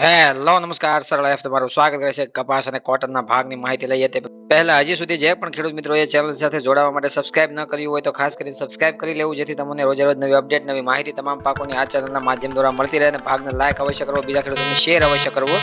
Hello નમસ્કાર સરળ F તમારું સ્વાગત કરે છે કપાસ અને કોટનના ભાગની માહિતી લઈએ તે પહેલા હજી સુધી જે પણ ખેડૂત મિત્રો એ ચેનલ સાથે જોડાવા માટે સબસ્ક્રાઇબ ન કર્યું હોય તો ખાસ કરીને સબસ્ક્રાઇબ કરી લેવું જેથી તમને રોજે રોજ નવી અપડેટ નવી માહિતી તમામ પાકોની આ ચેનલના માધ્યમ દ્વારા મળતી રહે અને ભાગને લાઈક અવશ્ય કરવો બીજા ખેડૂતોને શેર અવશ્ય કરવો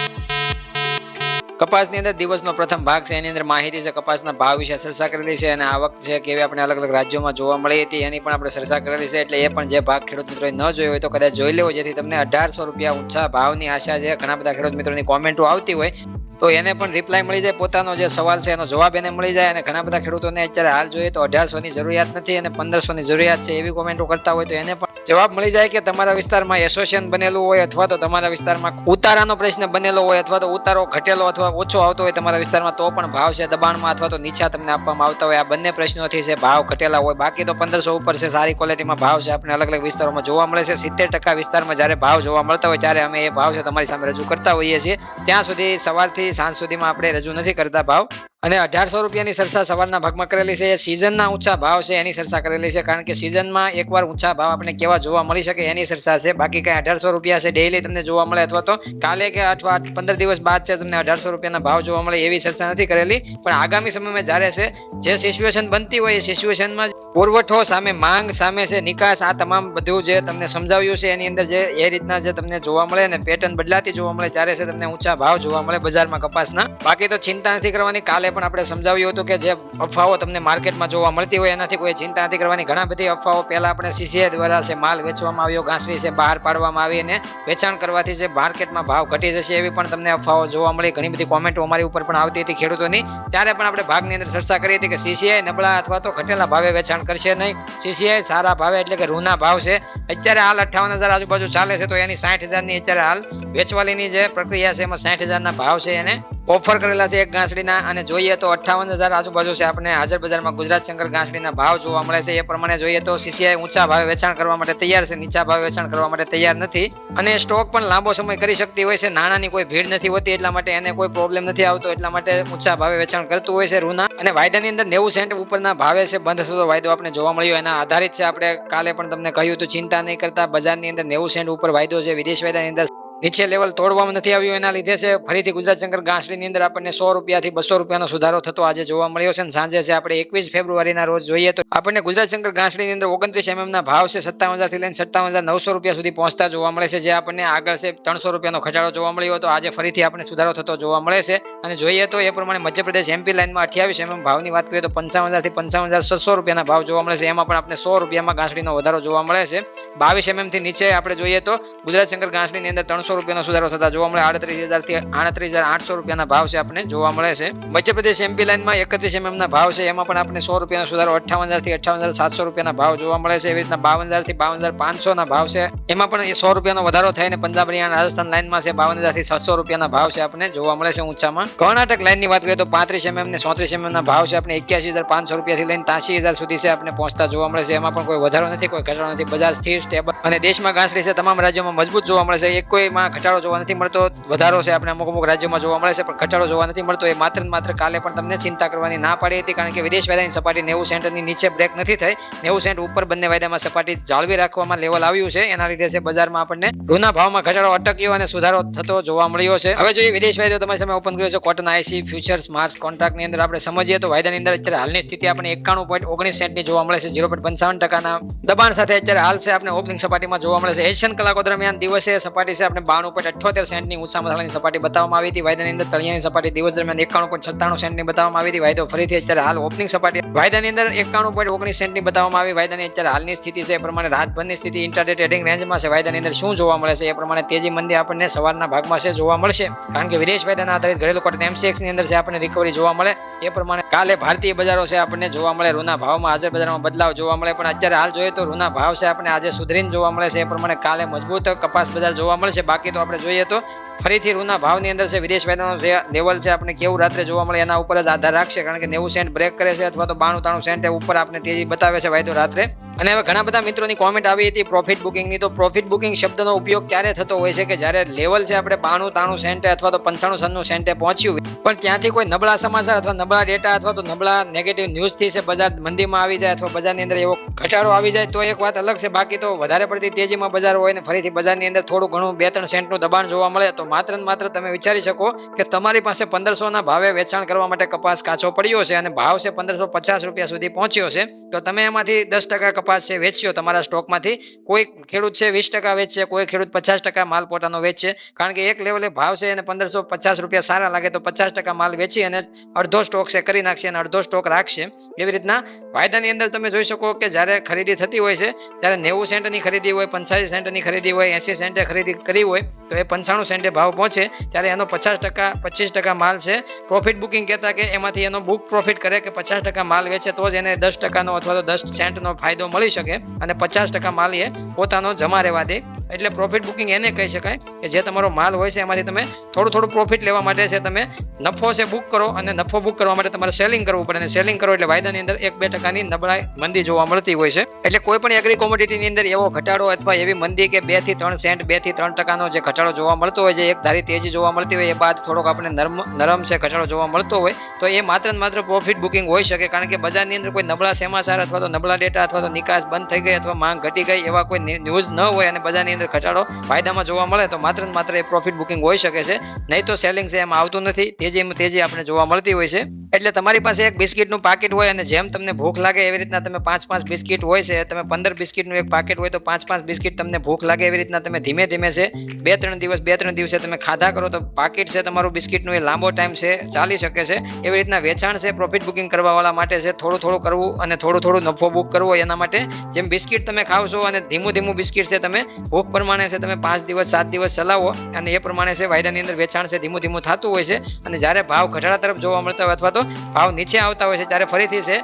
કપાસની અંદર દિવસનો પ્રથમ ભાગ છે એની અંદર માહિતી છે કપાસના ભાવ વિશે ચર્ચા કરેલી છે અને આવક છે કેવી આપણે અલગ અલગ રાજ્યોમાં જોવા મળી હતી એની પણ આપણે ચર્ચા કરેલી છે એટલે એ પણ જે ભાગ ખેડૂત મિત્રોએ ન જોયો હોય તો કદાચ જોઈ લેવો જેથી તમને 1800 રૂપિયા ઊંચા ભાવની આશા છે ઘણા બધા ખેડૂત મિત્રોની કોમેન્ટો આવતી હોય તો એને પણ રિપ્લાય મળી જાય પોતાનો જે સવાલ છે એનો જવાબ એને મળી જાય અને ઘણા બધા ખેડૂતોને અત્યારે હાલ જોઈએ તો 1800 ની જરૂરિયાત નથી અને 1500 ની જરૂરિયાત છે એવી કોમેન્ટો કરતા હોય તો એને પણ જવાબ મળી જાય કે તમારા વિસ્તારમાં એસોસિએશન બનેલું હોય અથવા તો તમારા વિસ્તારમાં ઉતારાનો પ્રશ્ન બનેલો હોય અથવા તો ઉતારો ઘટેલો અથવા ઓછો આવતો હોય તમારા વિસ્તારમાં તો પણ ભાવ છે દબાણમાં અથવા તો નીચા તમને આપવામાં આવતા હોય આ બંને પ્રશ્નોથી છે ભાવ ઘટેલા હોય બાકી તો 1500 ઉપર છે સારી ક્વોલિટીમાં ભાવ છે આપણે અલગ અલગ વિસ્તારોમાં જોવા મળે છે 70% વિસ્તારમાં જ્યારે ભાવ જોવા મળતા હોય ત્યારે અમે એ ભાવ છે તમારી સામે રજૂ કરતા હોઈએ છીએ ત્યાં સુધી સવારથી સાંજ સુધીમાં આપણે રજૂ નથી કરતા ભાવ અને 1800 રૂપિયાની ચર્ચા સવારના ભાગમાં કરેલી છે એ સિઝનના ઊંચા ભાવ છે એની ચર્ચા કરેલી છે કારણ કે સિઝનમાં એકવાર ઊંચા ભાવ આપણે કેવા જોવા મળી શકે એની ચર્ચા છે બાકી કઈ 1800 રૂપિયા છે ડેઈલી તમને જોવા મળે અથવા તો કાલે કે અથવા 15 દિવસ બાદ છે તમને 1800 રૂપિયાના ભાવ જોવા મળે એવી ચર્ચા નથી કરેલી પણ આગામી સમયમાં જ્યારે છે જે સિચ્યુએશન બનતી હોય એ સિચ્યુએશનમાં પુરવઠો સામે માંગ સામે છે નિકાસ આ તમામ બધું જે તમને સમજાવ્યું છે એની અંદર જે એ રીતના જે તમને જોવા મળે ને પેટર્ન બદલાતી જોવા મળે ત્યારે છે તમને ઊંચા ભાવ જોવા મળે બજારમાં કપાસના બાકી તો ચિંતા નથી કરવાની કાલે પણ આપણે સમજાવ્યું હતું કે જે અફવાઓ તમને માર્કેટમાં જોવા મળતી હોય એનાથી કોઈ ચિંતા નથી કરવાની ઘણા બધી અફવાઓ પહેલા આપણે સીસીઆઈ દ્વારા છે માલ વેચવામાં આવ્યો ઘાસવી છે બહાર પાડવામાં આવી અને વેચાણ કરવાથી જે માર્કેટમાં ભાવ ઘટી જશે એવી પણ તમને અફવાઓ જોવા મળી ઘણી બધી કોમેન્ટો અમારી ઉપર પણ આવતી હતી ખેડૂતોની ત્યારે પણ આપણે ભાગની અંદર ચર્ચા કરી હતી કે સીસીઆઈ નબળા અથવા તો ઘટેલા ભાવે વેચાણ કરશે નહીં સીસીઆઈ સારા ભાવે એટલે કે રૂના ભાવ છે અત્યારે હાલ 58,000 આજુબાજુ ચાલે છે તો એની 60,000 ની અત્યારે હાલ વેચવાલીની જે પ્રક્રિયા છે એમાં 60,000 ના ભાવ છે એને ઓફર કરેલા છે એક ગાંસડીના અને જોઈએ તો 58,000 આજુબાજુ છે આપણે હાજર બજારમાં ગુજરાત શંકર ગાંસડીના ભાવ જોવા મળે છે એ પ્રમાણે જોઈએ તો સીસીઆઈ ઊંચા ભાવે વેચાણ કરવા માટે તૈયાર છે નીચા ભાવે વેચાણ કરવા માટે તૈયાર નથી અને સ્ટોક પણ લાંબો સમય કરી શકતી હોય છે નાણાંની કોઈ ભીડ નથી હોતી એટલા માટે એને કોઈ પ્રોબ્લેમ નથી આવતો એટલા માટે ઊંચા ભાવે વેચાણ કરતું હોય છે રૂના અને વાયદાની અંદર 90 સેન્ટ ઉપરના ભાવે છે બંધ થતો વાયદો આપણે જોવા મળ્યો એના આધારિત છે આપણે કાલે પણ તમને કહ્યું તો ચિંતા નહીં કરતા બજારની અંદર 90 સેન્ટ ઉપર વાયદો છે વિદેશ વાયદાની અંદર નીચે લેવલ તોડવામાં નથી આવ્યું એના લીધે છે ફરીથી ગુજરાત શંકર ગાંસડીની અંદર આપણને 100 રૂપિયાથી 200 રૂપિયાનો સુધારો થતો આજે જોવા મળ્યો છે અને સાંજે છે આપણે 21 ફેબ્રુઆરીના રોજ જોઈએ તો આપણને ગુજરાત શંકર ગાંસડીની અંદર 29 mm ના ભાવ છે 57,000 થી લઈને 57,900 રૂપિયા સુધી પહોંચતા જોવા મળે છે જે આપણને આગળ છે 300 રૂપિયાનો ઘટાડો જોવા મળ્યો હતો આજે ફરીથી આપણે સુધારો થતો જોવા મળે છે અને જોઈએ તો એ પ્રમાણે મધ્યપ્રદેશ એમપી લાઇનમાં 28 mm ભાવની વાત કરીએ તો 55,000 થી 55,600 રૂપિયાના ભાવ જોવા મળે છે એમાં પણ આપણે 100 રૂપિયામાં ગાંસડીનો વધારો જોવા મળે છે 22 mm થી નીચે આપણે જોઈએ તો ગુજરાત શંકર ગાંસડીની અંદર 300 રૂપિયાનો સુધારો થતા જોવા મળે 38,000 થી 38,800 રૂપિયાના ભાવ છે આપણે જોવા મળે છે મધ્યપ્રદેશ એમપી લાઇનમાં 31 mm ના ભાવ છે એમાં પણ આપણે 100 રૂપિયાનો સુધારો 58,000 થી 58,700 રૂપિયાના ભાવ જોવા મળે છે એવી રીતના 52,000 થી 52,500 ના ભાવ છે એમાં પણ 100 રૂપિયાનો વધારો થઈને પંજાબ હરિયાણા રાજસ્થાન લાઇનમાં છે 52,000 થી 700 રૂપિયાના ભાવ છે આપણે જોવા મળે છે ઊંચામાં કર્ણાટક લાઇનની વાત કરીએ તો 35 mm ને 34 mm ના ભાવ છે આપણે 81,500 રૂપિયાથી લઈને 83,000 સુધી છે આપણે પહોંચતા જોવા મળે છે એમાં પણ કોઈ વધારો નથી કોઈ ઘટાડો નથી બજાર સ્થિર સ્ટેબલ અને દેશમાં ગાંસડી છે તમામ રાજ્યોમાં મજબૂત જોવા મળે છે એક કોઈમાં ઘટાડો જોવા નથી મળતો વધારો છે આપણે અમુક રાજ્યોમાં જોવા મળે છે પણ ઘટાડો જોવા નથી મળતો એ માત્ર માત્ર કાલે પણ તમને ચિંતા કરવાની ના પાડી હતી કારણ કે વિદેશ વાયદાની સપાટી 90 સેન્ટની નીચે બ્રેક નથી થઈ 90 સેન્ટ ઉપર બંને વાયદામાં સપાટી જાળવી રાખવામાં લેવલ આવ્યું છે એના લીધે છે બજારમાં આપણને રૂના ભાવમાં ઘટાડો અટક્યો અને સુધારો થતો જોવા મળ્યો છે હવે જોઈએ વિદેશ વાયદો તમારી સામે ઓપન કર્યો છે કોટન આઈસી ફ્યુચર્સ માર્ચ કોન્ટ્રાક્ટની અંદર આપણે સમજીએ તો વાયદાની અંદર અત્યારે હાલની સ્થિતિ આપણે 91.19 સેન્ટની જોવા મળે છે 0.55% દબાણ સાથે અત્યારે હાલ છે આપણે ઓપનિંગ સપાટીમાં જોવા મળે છે એશિયન કલાકો દરમિયાન દિવસે સપાટી છે આપણે 92.78 સેન્ટની ઊંચા મથાળાની સપાટી બતાવવામાં આવી હતી વાયદાની અંદર તળિયાની સપાટી દિવસ દરમિયાન 91.97 સેન્ટની બતાવવામાં આવી હતી વાયદો ફરીથી અત્યારે હાલ ઓપનિંગ સપાટી વાયદાની અંદર 91.19 સેન્ટની બતાવવામાં આવી વાયદાની અત્યારે હાલની સ્થિતિ છે એ પ્રમાણે રાતભરની સ્થિતિ ઇન્ટરડે ટ્રેડિંગ રેન્જમાં છે વાયદાની અંદર શું જોવા મળે છે એ પ્રમાણે તેજી મંદી આપણને સવારના ભાગમાં છે જોવા મળશે કારણ કે વિદેશ વાયદાના આધારિત ઘરેલું કોટન MCX ની અંદર છે આપણને રિકવરી જોવા મળે એ પ્રમાણે કાલે ભારતીય બજારો છે આપણને જોવા મળે રૂના ભાવમાં હાજર બજારમાં બદલાવ જોવા મળે પણ અત્યારે હાલ જોઈએ તો રૂના ભાવ છે આપણે આજે સુધરીને જોવા મળે છે એ પ્રમાણે કાલે મજબૂત કપાસ બજાર જોવા મળશે બાકી તો આપણે જોઈએ તો ફરીથી રૂના ભાવની અંદર છે વિદેશ વાયદાનો જે લેવલ છે આપણે કેવું રાત્રે જોવા મળે એના ઉપર જ આધાર રાખશે કારણ કે 90 સેન્ટ બ્રેક કરે છે અથવા તો 92-93 સેન્ટ ઉપર આપણે તેજી બતાવે છે વાયદો રાત્રે અને હવે ઘણા બધા મિત્રોની કોમેન્ટ આવી હતી પ્રોફિટ બુકિંગની તો પ્રોફિટ બુકિંગ શબ્દનો ઉપયોગ ત્યારે થતો હોય છે કે જ્યારે લેવલ છે આપણે 92-93 સેન્ટે અથવા તો 95-96 સેન્ટે પહોંચ્યું પણ ત્યાંથી કોઈ નબળા સમાચાર અથવા નબળા ડેટા અથવા તો નબળા નેગેટિવ ન્યૂઝથી છે બજાર મંદીમાં આવી જાય અથવા બજારની અંદર એવો ઘટાડો આવી જાય તો એક વાત અલગ છે બાકી તો વધારે પડતી તેજીમાં બજાર હોય ને ફરીથી બજારની અંદર થોડું ઘણું 2-3 3 સેન્ટનું દબાણ જોવા મળે તો માત્ર ને માત્ર તમે વિચારી શકો કે તમારી પાસે 1500 ના ભાવે વેચાણ કરવા માટે કપાસ કાચો પડ્યો છે અને ભાવ છે 1550 રૂપિયા સુધી પહોંચ્યો છે તો તમે એમાંથી 10% કપાસ છે વેચ્યો તમારા સ્ટોકમાંથી. કોઈ ખેડૂત છે 20% વેચશે, કોઈ ખેડૂત 50% માલ પોતાનો વેચશે, કારણ કે એક લેવલે ભાવ છે અને 1550 રૂપિયા સારા લાગે તો 50% માલ વેચી અને અડધો સ્ટોક છે કરી નાખશે અને અડધો સ્ટોક રાખશે. એવી રીતના વાયદાની અંદર તમે જોઈ શકો કે જ્યારે ખરીદી થતી હોય છે ત્યારે 90 સેન્ટની ખરીદી હોય, 85 સેન્ટની ખરીદી હોય, 80 સેન્ટે ખરીદી કરી હોય તો એ 95 સેન્ટે ભાવ પહોંચે ત્યારે એનો 50% 25% માલ છે પ્રોફિટ બુકિંગ કહેતા કે એમાંથી એનો બુક પ્રોફિટ કરે કે 50% માલ વેચે તો જ એને 10%નો અથવા તો 10 સેન્ટનો ફાયદો મળી શકે અને 50% માલ એ પોતાનો જમા રહેવા દે. એટલે પ્રોફિટ બુકિંગ એને કહી શકાય કે જે તમારો માલ હોય છે એમાંથી તમે થોડું પ્રોફિટ લેવા માટે છે તમે નફો છે બુક કરો અને નફો બુક કરવા માટે તમારે સેલિંગ કરવું પડે અને સેલિંગ કરો એટલે વાયદાની અંદર 1-2% નબળાઈ મંદી જોવા મળતી હોય છે. એટલે કોઈ પણ એગ્રી કોમોડિટીની અંદર એવો ઘટાડો અથવા એવી મંદી કે 2 થી 3 સેન્ટ 2 થી 3%નો જે ઘટાડો જોવા મળતો હોય છે, એક ધારી તેજી જોવા મળતી હોય એ બાદ થોડોક આપણે નરમ છે ઘટાડો જોવા મળતો હોય તો એ માત્ર ને માત્ર પ્રોફિટ બુકિંગ હોઈ શકે. કારણ કે બજારની અંદર કોઈ નબળા સમાચાર અથવા તો નબળા ડેટા અથવા તો નિકાસ બંધ થઈ ગઈ અથવા માંગ ઘટી ગઈ એવા કોઈ ન્યૂઝ ન હોય અને બજારની અંદર ઘટાડો વાયદામાં જોવા મળે તો માત્ર ને માત્ર એ પ્રોફિટ બુકિંગ હોઈ શકે છે. નહીં તો સેલિંગ છે એમાં આવતું નથી, તેજી આપણે જોવા મળતી હોય છે. એટલે તમારી પાસે એક બિસ્કિટનું પાકીટ હોય અને જેમ તમને ભૂખ લાગે એવી રીતના તમે 5 બિસ્કિટ હોય છે, તમે 15 બિસ્કિટનું એક પાકીટ હોય તો 5 બિસ્કિટ તમને ભૂખ લાગે એવી રીતના તમે ધીમે ધીમે છે 2-3 દિવસે તમે ખાધા કરો તો પાકીટ છે તમારું બિસ્કિટનું એ લાંબો ટાઈમ છે ચાલી શકે છે. એવી રીતના વેચાણ છે પ્રોફિટ બુકિંગ કરવા વાળા માટે છે થોડું કરવું અને થોડું નફો બુક કરવો. એના માટે જેમ બિસ્કિટ તમે ખાવશો અને ધીમું બિસ્કિટ છે તમે ભૂખ પ્રમાણે છે તમે 5 દિવસ 7 દિવસ ચલાવો અને એ પ્રમાણે છે વાયદાની અંદર વેચાણ છે ધીમું થતું હોય છે. અને જ્યારે ભાવ ઘટાડા તરફ જોવા મળતા હોય અથવા તો ભાવ નીચે આવતા હોય છે ત્યારે ફરીથી છે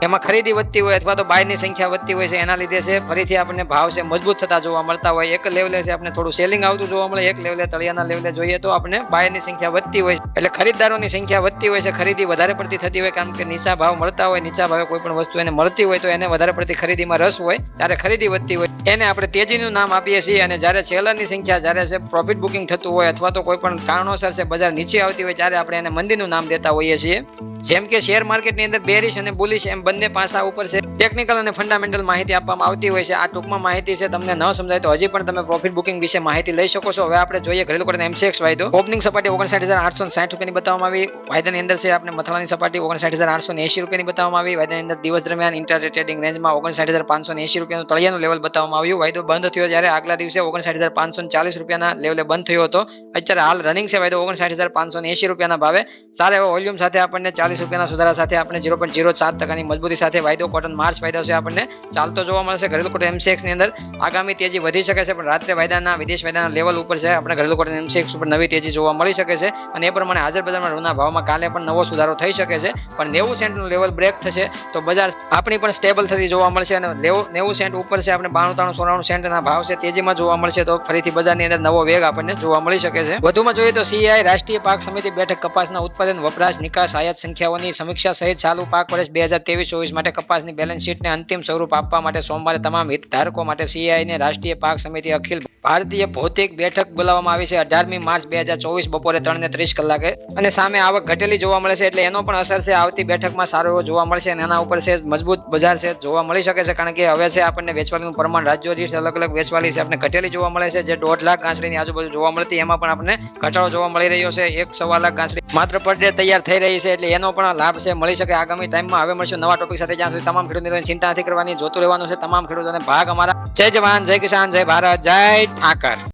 એમાં ખરીદી વધતી હોય અથવા તો બાયની સંખ્યા વધતી હોય છે એના લીધે છે ફરીથી આપણને ભાવ છે મજબૂત થતા જોવા મળતા હોય. એક લેવલે છે આપણે થોડું સેલિંગ આવતું જોવા મળે, એક લેવલે તળિયાના લેવલે જોઈએ તો આપણે બાયની સંખ્યા વધતી હોય એટલે ખરીદદારોની સંખ્યા વધતી હોય છે. ખરીદી વધારે પડતી થતી હોય કારણ કે નીચા ભાવ મળતા હોય, નીચા ભાવે કોઈ પણ વસ્તુ એને મળતી હોય તો એને વધારે પડતી ખરીદીમાં રસ હોય. જ્યારે ખરીદી વધતી હોય એને આપણે તેજીનું નામ આપીએ છીએ અને જ્યારે સેલરની સંખ્યા જ્યારે છે પ્રોફિટ બુકિંગ થતું હોય અથવા તો કોઈ પણ કારણોસર છે બજાર નીચે આવતી હોય ત્યારે આપણે એને મંદીનું નામ દેતા હોઈએ છીએ. જેમ કે શેર માર્કેટની અંદર બેરિશ અને બુલિશ એમ બંને પાસા ઉપર છે ટેકનિકલ અને ફંડામેન્ટલ માહિતી આપવામાં આવતી હોય છે. આ ટૂંકમાં માહિતી છે તમને ન સમજાય તો હજી પણ તમે પ્રોફિટ બુકિંગ વિશે માહિતી લઈ શકો છો. હવે આપણે જોઈએ ઘરેલું કોટન MCX વાયદો. ઓપનિંગ સપાટી 59,860 રૂપિયાની બતાવવામાં આવી. વાયદાની અંદર છે આપણે મથાળાની સપાટી 59,880 રૂપિયાની બતાવવામાં આવી. વાયદાની અંદર દિવસ દરમિયાન ઇન્ટરડે ટ્રેડિંગ રેન્જમાં 59,580 રૂપિયાનું તળિયાનું લેવલ બતાવવામાં આવ્યું. વાયદો બંધ થયો જ્યારે આગલા દિવસે 59,540 રૂપિયાના લેવલે બંધ થયો હતો. અત્યારે હાલ રનિંગ છે વાયદો 59,580 રૂપિયાના ભાવે સારા એવા વોલ્યુમ સાથે આપણને 40 રૂપિયાના સુધારા સાથે આપણે 0.07% મજબૂતી સાથે વાયદો કોટન માર્ચ વાયદો છે આપણને ચાલતો જોવા મળશે. ઘરેલું કોટન MCX ની અંદર આગામી તેજી વધી શકે છે પણ રાત્રે વાયદાના વિદેશ વાયદાના લેવલ ઉપર છે આપણે ઘરેલું કોટન MCX ઉપર નવી તેજી જોવા મળી શકે છે અને એ પ્રમાણે હાજર બજારમાં રૂના ભાવમાં કાલે પણ નવો સુધારો થઈ શકે છે. પણ 90 સેન્ટનું લેવલ બ્રેક થશે તો બજાર આપણી પણ સ્ટેબલ થતી જોવા મળશે અને 90 સેન્ટ ઉપર છે આપણે 92-93 સેન્ટના ભાવ છે તેજીમાં જોવા મળશે તો ફરીથી બજારની અંદર નવો વેગ આપણને જોવા મળી શકે છે. વધુમાં જોઈએ તો CI રાષ્ટ્રીય પાક સમિતિ બેઠક કપાસના ઉત્પાદન વપરાશ નિકાસ આયાત સંખ્યાઓની સમીક્ષા સહિત ચાલુ પાક વર્ષ 2023-24 માટે કપાસની બેલેન્સ શીટને અંતિમ સ્વરૂપ આપવા માટે સોમવારે તમામ હિતધારકો માટે CI ને રાષ્ટ્રીય પાક સમિતિ અખિલ ભારતીય ભૌતિક બેઠક બોલાવવામાં આવી છે 18મી માર્ચ 2024 બપોરે 3:30 કલાકે અને સામે આવક ઘટેલી જોવા મળે છે એટલે એનો પણ અસર છે આવતી બેઠકમાં સારો એવો જોવા મળશે અને એના ઉપર છે મજબૂત બજાર છે જોવા મળી શકે છે કારણ કે હવે છે આપણને વેચવાલીનું પ્રમાણ રાજ્યો દીઠ અલગ વેચવાલી છે આપણે ઘટેલી જોવા મળે છે જે 1.5 લાખ ગાંસડીની આજુબાજુ જોવા મળતી એમાં પણ આપણને ઘટાડો જોવા મળી રહ્યો છે. 1.25 લાખ ગાંસડી માત્ર પર ડે તૈયાર થઈ રહી છે એટલે એનો પણ લાભ છે મળી શકે આગામી ટાઈમમાં. હવે મળશું નવા ટોપિક સાથે. જ્યાં સુધી તમામ ખેડૂતોને ચિંતા નથી કરવાની, જોતું રહેવાનું છે તમામ ખેડૂતોને ભાગ અમારા. જય જવાન, જય કિસાન, જય ભારત, જય ઠાકર.